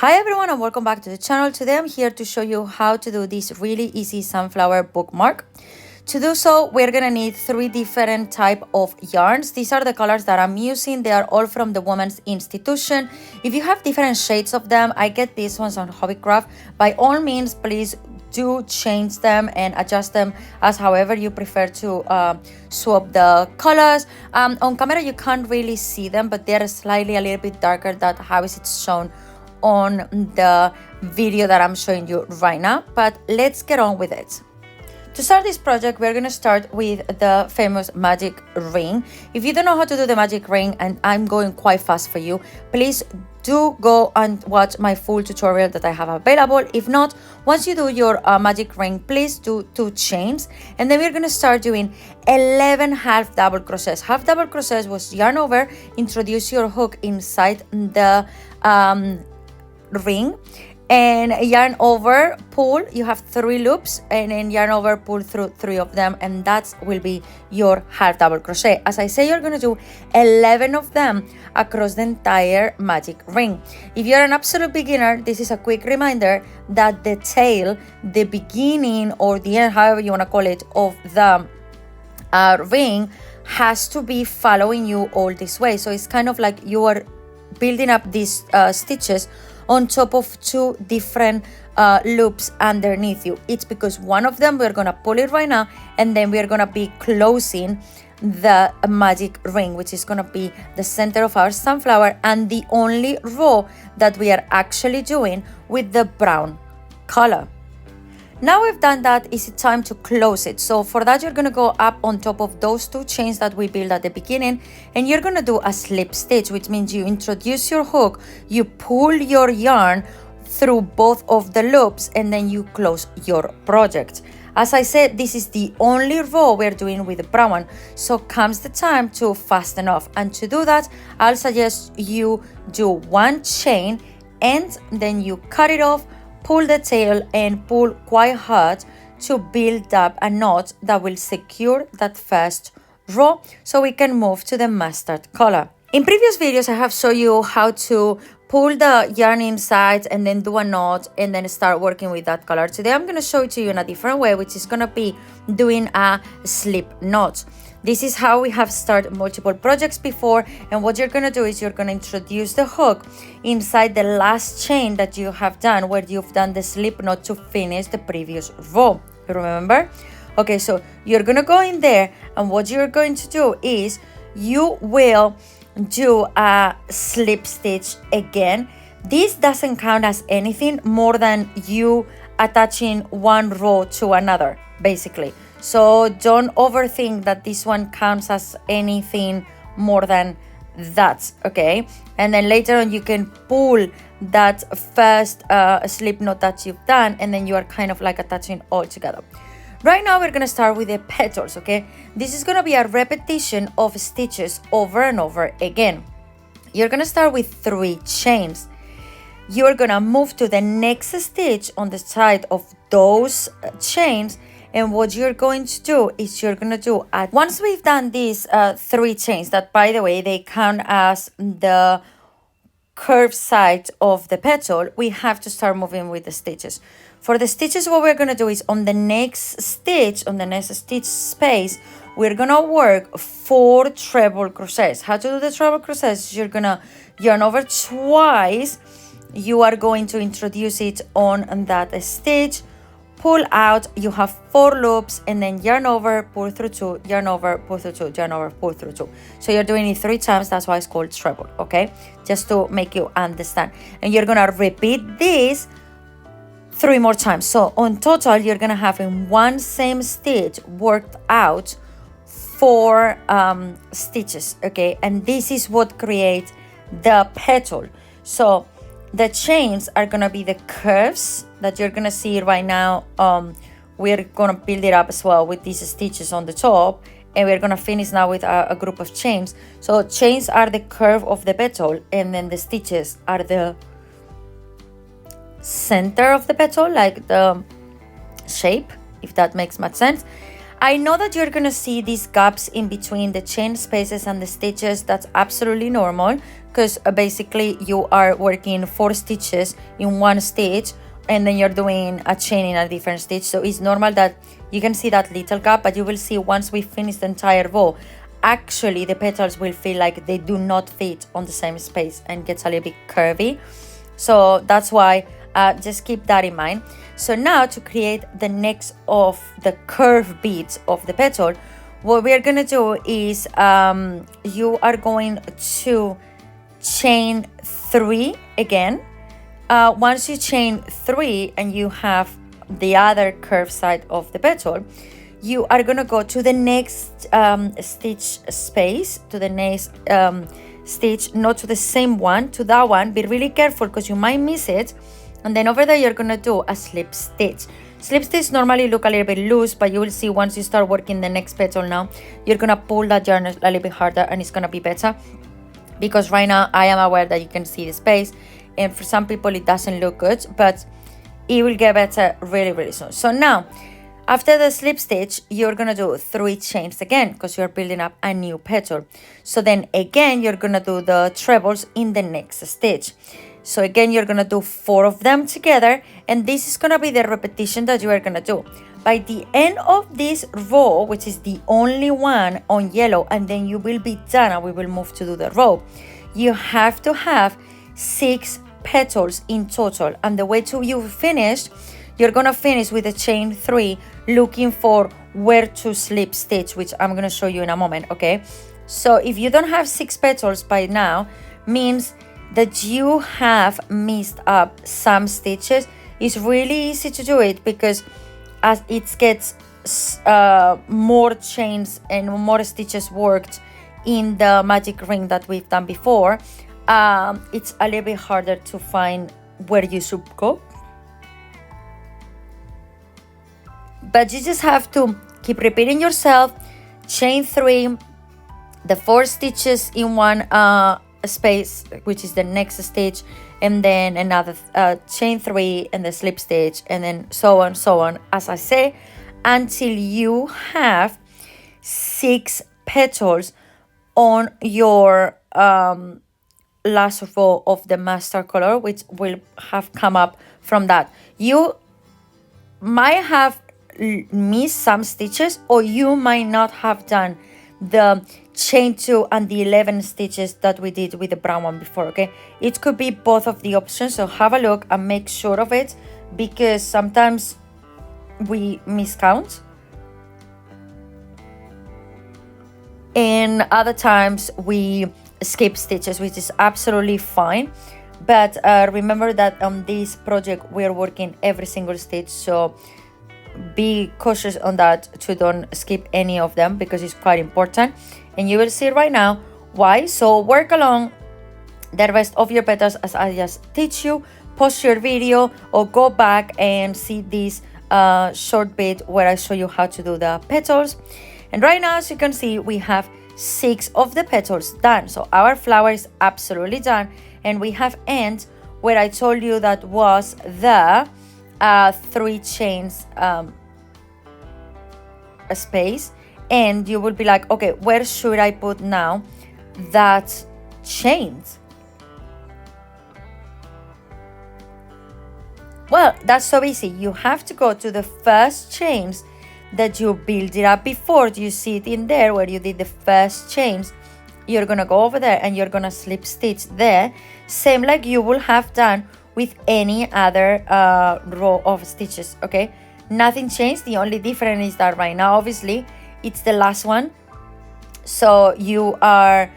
Hi everyone and welcome back to the channel. Today I'm here to show you how to do this really easy sunflower bookmark. To do so, we're gonna need 3 different type of yarns. These are the colors that I'm using. They are all from the Women's Institution. If you have different shades of them, I get these ones on Hobbycraft. By all means, please do change them and adjust them as however you prefer to swap the colors. On camera you can't really see them, but they're slightly a little bit darker than how is it shown on the video that I'm showing you right now. But let's get on with it. To start this project, we're going to start with the famous magic ring. If you don't know how to do the magic ring, and I'm going quite fast for you, please do go and watch my full tutorial that I have available. If not, once you do your magic ring, please do 2 chains, and then we're going to start doing 11 half double crochets. Half double crochets was yarn over, introduce your hook inside the ring, and yarn over, pull. You have 3 loops, and then yarn over, pull through 3 of them, and that will be your half double crochet. As I say, you're going to do 11 of them across the entire magic ring. If you're an absolute beginner, this is a quick reminder that the tail, the beginning or the end, however you want to call it, of the ring has to be following you all this way. So it's kind of like you are building up these stitches on top of 2 different loops underneath you. It's because one of them we're gonna pull it right now, and then we're gonna be closing the magic ring, which is gonna be the center of our sunflower and the only row that we are actually doing with the brown color. Now we've done that, it's time to close it. So for that, you're gonna go up on top of those 2 chains that we built at the beginning, and you're gonna do a slip stitch, which means you introduce your hook, you pull your yarn through both of the loops, and then you close your project. As I said, this is the only row we're doing with the brown one, so comes the time to fasten off. And to do that, I'll suggest you do 1 chain, and then you cut it off, pull the tail, and pull quite hard to build up a knot that will secure that first row so we can move to the mustard color. In previous videos, I have shown you how to pull the yarn inside and then do a knot and then start working with that color. Today, I'm going to show it to you in a different way, which is going to be doing a slip knot. This is how we have started multiple projects before, and what you're going to do is you're going to introduce the hook inside the last chain that you have done, where you've done the slip knot to finish the previous row. Remember? Okay, so you're going to go in there, and what you're going to do is you will do a slip stitch again. This doesn't count as anything more than you attaching one row to another, basically. So don't overthink that this one counts as anything more than that, okay? And then later on you can pull that first slip knot that you've done, and then you are kind of like attaching all together. Right now we're gonna start with the petals, okay? This is gonna be a repetition of stitches over and over again. You're gonna start with 3 chains. You're gonna move to the next stitch on the side of those chains, and what you're going to do is you're going to do once we've done these 3 chains, that by the way they count as the curved side of the petal, we have to start moving with the stitches. For the stitches, what we're going to do is on the next stitch, on the next stitch space, we're going to work 4 treble crochets. How to do the treble crochets? You're going to yarn over twice. You are going to introduce it on that stitch, pull out, you have 4 loops, and then yarn over, pull through 2, yarn over, pull through 2, yarn over, pull through 2. So you're doing it 3 times, that's why it's called treble, okay? Just to make you understand. And you're gonna repeat this 3 more times. So on total, you're gonna have in one same stitch worked out 4 stitches, okay? And this is what creates the petal. So the chains are gonna be the curves that you're gonna see right now. We're gonna build it up as well with these stitches on the top, and we're gonna finish now with a group of chains. So chains are the curve of the petal, and then the stitches are the center of the petal, like the shape, if that makes much sense. I know that you're gonna see these gaps in between the chain spaces and the stitches. That's absolutely normal. because basically you are working 4 stitches in one stitch, and then you're doing a chain in a different stitch. So it's normal that you can see that little gap, but you will see once we finish the entire bow, actually the petals will feel like they do not fit on the same space and gets a little bit curvy. So that's why just keep that in mind. So now to create the next of the curved beads of the petal, what we're gonna do is you are going to chain 3 again. Once you chain 3 and you have the other curved side of the petal, you are gonna go to the next stitch space, to the next stitch, not to the same one, to that one. Be really careful because you might miss it. And then over there you're gonna do a slip stitch. Slip stitch normally look a little bit loose, but you will see once you start working the next petal now, you're gonna pull that yarn a little bit harder and it's gonna be better. Because right now I am aware that you can see the space, and for some people it doesn't look good, but it will get better really, really soon. So now, after the slip stitch, you're gonna do 3 chains again because you're building up a new petal. So then again, you're gonna do the trebles in the next stitch. So again, you're gonna do 4 of them together, and this is gonna be the repetition that you are gonna do. By the end of this row, which is the only one on yellow, and then you will be done and we will move to do the row, you have to have 6 petals in total. And the way to you finish, you're gonna finish with a chain 3, looking for where to slip stitch, which I'm gonna show you in a moment, okay? So if you don't have 6 petals by now, means that you have missed up some stitches. It's really easy to do it because as it gets more chains and more stitches worked in the magic ring that we've done before, it's a little bit harder to find where you should go. But you just have to keep repeating yourself, chain 3, the 4 stitches in one space, which is the next stitch, and then another chain 3 and the slip stitch, and then so on, as I say, until you have 6 petals on your last row of the master color, which will have come up from that. You might have missed some stitches, or you might not have done the chain 2 and the 11 stitches that we did with the brown one before, okay? It could be both of the options, so have a look and make sure of it, because sometimes we miscount and other times we skip stitches, which is absolutely fine. But remember that on this project we're working every single stitch, so be cautious on that to don't skip any of them, because it's quite important, and you will see right now why. So work along the rest of your petals as I just teach you. Pause your video or go back and see this short bit where I show you how to do the petals. And right now, as you can see, we have 6 of the petals done. So our flower is absolutely done, and we have ends where I told you that was the 3 chains space, and you will be like, okay, where should I put now that chains? Well, that's so easy. You have to go to the first chains that you build it up before. You see it in there where you did the first chains. You're gonna go over there and you're gonna slip stitch there, same like you will have done with any other row of stitches, okay? Nothing changed. The only difference is that right now, obviously, it's the last one, so you are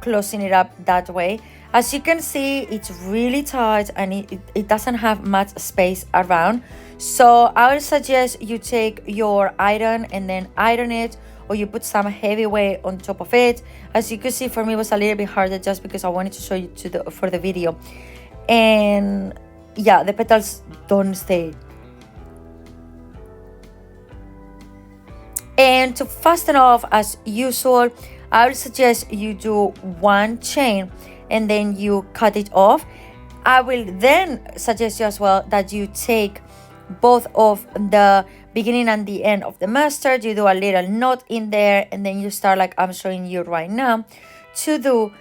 closing it up that way. As you can see, it's really tight and it doesn't have much space around. So I would suggest you take your iron and then iron it, or you put some heavy weight on top of it. As you can see, for me it was a little bit harder just because I wanted to show you for the video. And yeah, the petals don't stay. And to fasten off, as usual, I would suggest you do 1 chain and then you cut it off. I will then suggest you as well that you take both of the beginning and the end of the mustard, you do a little knot in there, and then you start like I'm showing you right now to do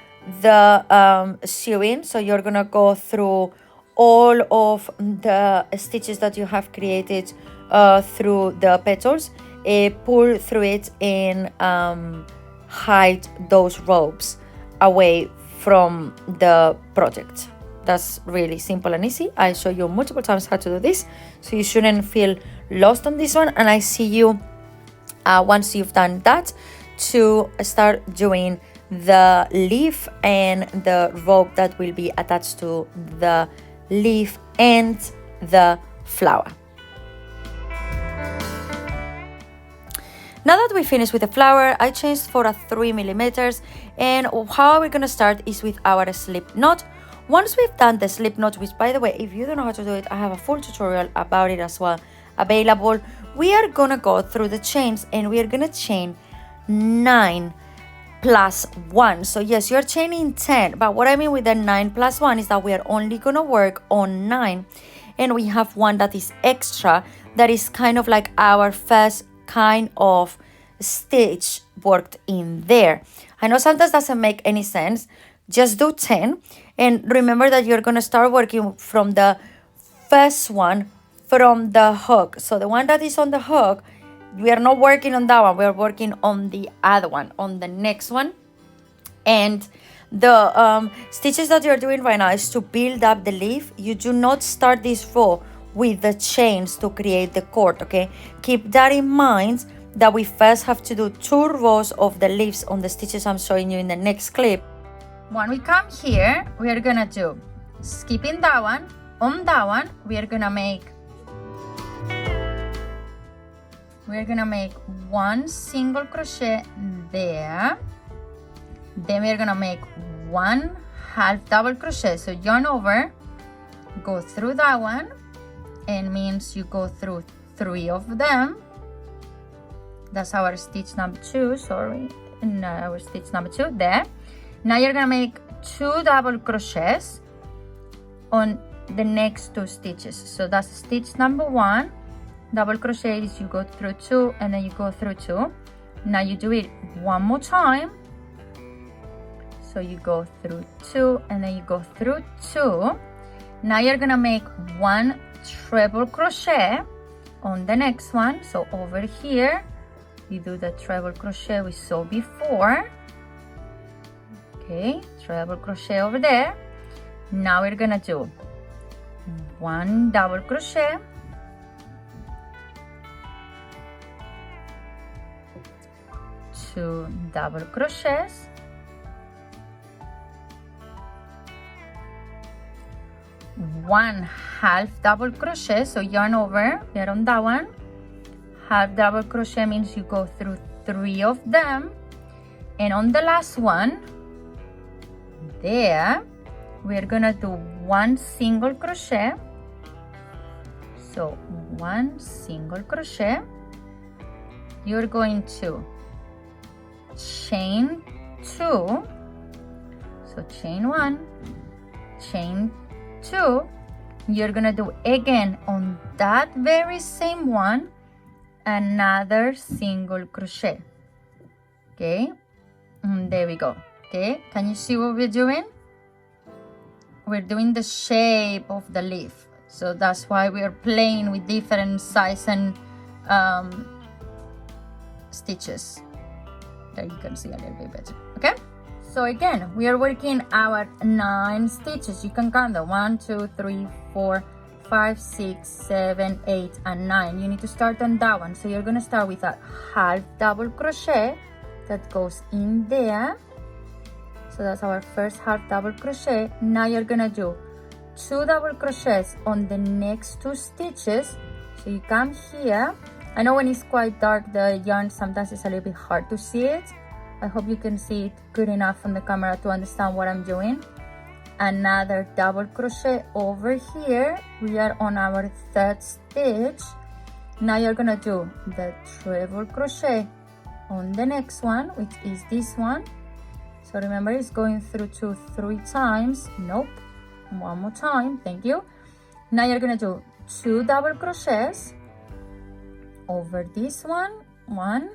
the sewing. So you're gonna go through all of the stitches that you have created through the petals, pull through it, and hide those ropes away from the project. That's really simple and easy. I show you multiple times how to do this, so you shouldn't feel lost on this one. And I see you once you've done that to start doing the leaf and the rope that will be attached to the leaf and the flower. Now that we finished with the flower, I changed for a 3 millimeters, and how we're gonna start is with our slip knot. Once we've done the slip knot, which by the way, if you don't know how to do it, I have a full tutorial about it as well available. We are gonna go through the chains and we are gonna chain 9 plus 1. So yes, you're chaining 10, but what I mean with the 9 plus 1 is that we are only gonna work on 9, and we have one that is extra, that is kind of like our first kind of stitch worked in there. I know sometimes doesn't make any sense. Just do 10, and remember that you're gonna start working from the first one from the hook. So the one that is on the hook, we are not working on that one, we are working on the other one, on the next one. And the stitches that you're doing right now is to build up the leaf. You do not start this row with the chains to create the cord, okay? Keep that in mind, that we first have to do 2 rows of the leaves on the stitches I'm showing you in the next clip. When we come here, we are gonna do, skipping that one, on that one, we are gonna make 1 single crochet there. Then we are gonna make 1 half double crochet. So yarn over, go through that one, and means you go through 3 of them. That's our stitch number 2, sorry, no, our stitch number 2 there. Now you're gonna make 2 double crochets on the next 2 stitches. So that's stitch number 1. Double crochet is you go through 2 and then you go through 2. Now you do it one more time. So you go through 2 and then you go through 2. Now you're gonna make 1 treble crochet on the next one. So over here you do the treble crochet we saw before. Okay, treble crochet over there. Now we're gonna do 1 double crochet, 2 double crochets, 1 half double crochet. So yarn over, we're on that one. Half double crochet means you go through 3 of them, and on the last one there we're gonna do 1 single crochet. So 1 single crochet, you're going to chain 2, so chain 1, chain 2, you're gonna do again on that very same one another single crochet. Okay, and there we go. Okay, can you see what we're doing? We're doing the shape of the leaf, so that's why we are playing with different size and stitches. There you can see a little bit better. Okay, so again we are working our 9 stitches. You can count them: 1 2 3 4 5 6 7 8 and 9. You need to start on that one, so you're gonna start with a half double crochet that goes in there. So that's our first half double crochet. Now you're gonna do 2 double crochets on the next 2 stitches. So you come here. I know when it's quite dark, the yarn sometimes it's a little bit hard to see it. I hope you can see it good enough on the camera to understand what I'm doing. Another double crochet over here. We are on our 3rd stitch. Now you're gonna do the treble crochet on the next one, which is this one. So remember, it's going through 2 3 times. Nope, one more time, thank you. Now you're gonna do 2 double crochets over this one, 1,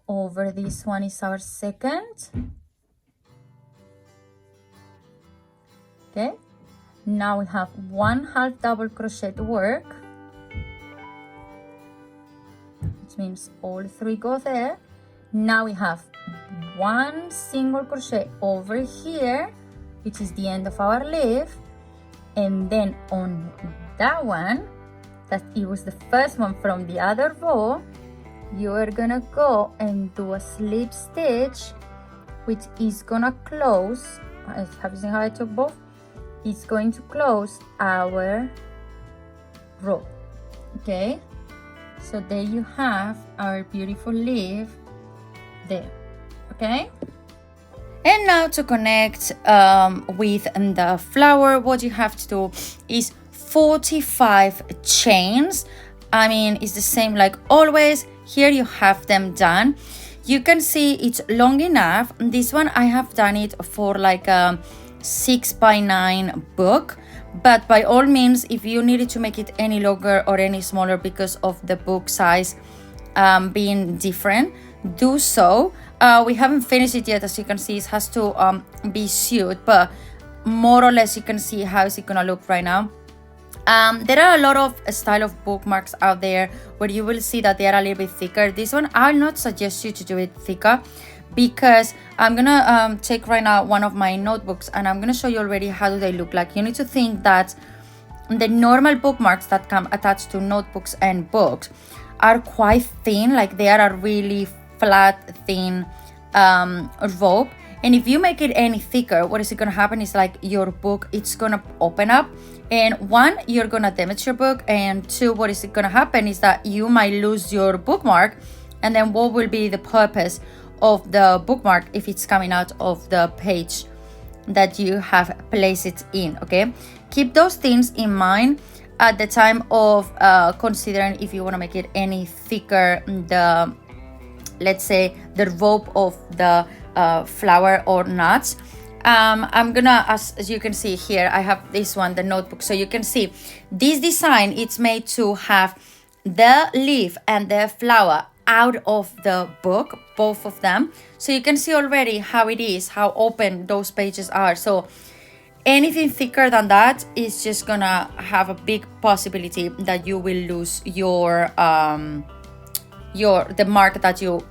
over this one is our second. Okay, now we have 1 half double crochet to work, which means all 3 go there. Now we have 1 single crochet over here, which is the end of our leaf, and then on that one, that it was the first one from the other row, you are gonna go and do a slip stitch, which is gonna close. Have you seen how I took both? It's going to close our row. Okay, so there you have our beautiful leaf there. Okay, and now to connect with the flower, what you have to do is 45 chains. I mean, it's the same like always. Here you have them done. You can see it's long enough. This one I have done it for like a 6x9 book, but by all means, if you needed to make it any longer or any smaller because of the book size being different, do so. We haven't finished it yet. As you can see, it has to be sewed, but more or less you can see how is it gonna look right now. There are a lot of style of bookmarks out there where you will see that they are a little bit thicker. This one, I'll not suggest you to do it thicker, because I'm gonna take right now one of my notebooks and I'm gonna show you already how do they look like. You need to think that the normal bookmarks that come attached to notebooks and books are quite thin, like they are a really flat, thin rope. And if you make it any thicker, what is it gonna happen is like your book, it's gonna open up, and 1, you're gonna damage your book, and 2, what is it gonna happen is that you might lose your bookmark, and then what will be the purpose of the bookmark if it's coming out of the page that you have placed it in. Okay, keep those things in mind at the time of considering if you want to make it any thicker, the, let's say, the rope of the flower or nuts. I'm gonna, as you can see here, I have this one, the notebook, so you can see this design, it's made to have the leaf and the flower out of the book, both of them, so you can see already how it is, how open those pages are. So anything thicker than that is just gonna have a big possibility that you will lose your the mark that you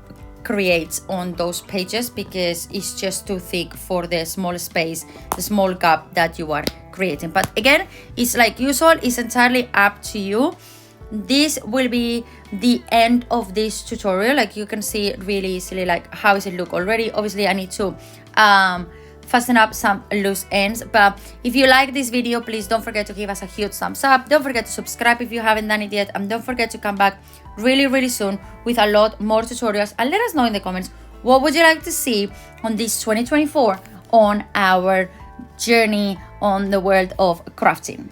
create on those pages, because it's just too thick for the small space, the small gap that you are creating. But again, it's like usual, it's entirely up to you. This will be the end of this tutorial. Like you can see really easily like how does it look already. Obviously I need to fasten up some loose ends, but if you like this video, please don't forget to give us a huge thumbs up. Don't forget to subscribe if you haven't done it yet, and don't forget to come back really soon with a lot more tutorials, and let us know in the comments what would you like to see on this 2024 on our journey on the world of crafting.